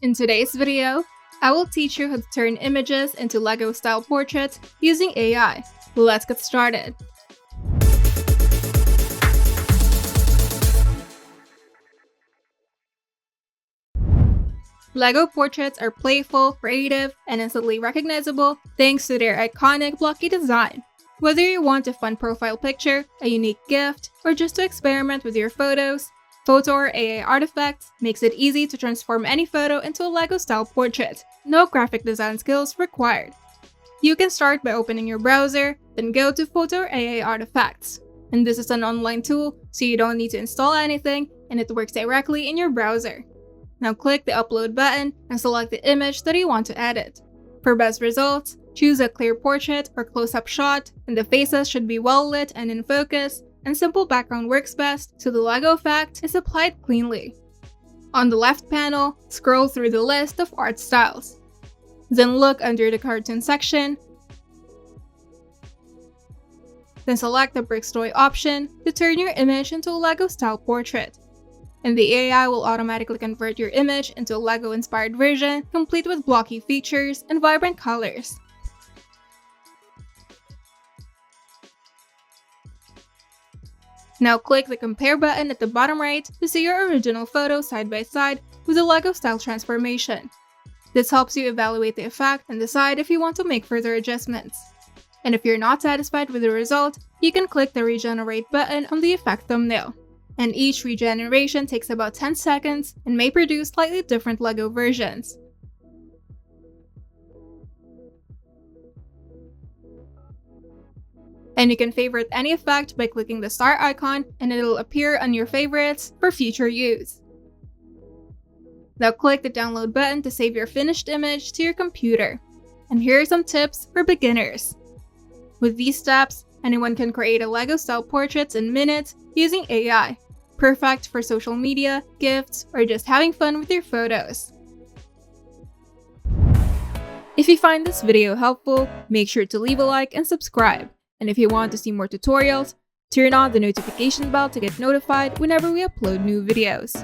In today's video, I will teach you how to turn images into Lego-style portraits using AI. Let's get started. Lego portraits are playful, creative, and instantly recognizable thanks to their iconic blocky design. Whether you want a fun profile picture, a unique gift, or just to experiment with your photos, Photo or AI Artifacts makes it easy to transform any photo into a Lego-style portrait. No graphic design skills required. You can start by opening your browser, then go to Photo or AI Artifacts. And this is an online tool, so you don't need to install anything, and it works directly in your browser. Now click the Upload button and select the image that you want to edit. For best results, choose a clear portrait or close-up shot, and the faces should be well lit and in focus, and simple background works best, so the Lego effect is applied cleanly. On the left panel, scroll through the list of art styles. Then look under the cartoon section. Then select the brick story option to turn your image into a Lego-style portrait. And the AI will automatically convert your image into a Lego-inspired version, complete with blocky features and vibrant colors. Now click the compare button at the bottom right to see your original photo side by side with the Lego style transformation. This helps you evaluate the effect and decide if you want to make further adjustments. And if you're not satisfied with the result, you can click the regenerate button on the effect thumbnail. And each regeneration takes about 10 seconds and may produce slightly different Lego versions. And you can favorite any effect by clicking the star icon, and it'll appear on your favorites for future use. Now click the download button to save your finished image to your computer. And here are some tips for beginners. With these steps, anyone can create a Lego-style portraits in minutes using AI. Perfect for social media, gifts, or just having fun with your photos. If you find this video helpful, make sure to leave a like and subscribe. And if you want to see more tutorials, turn on the notification bell to get notified whenever we upload new videos.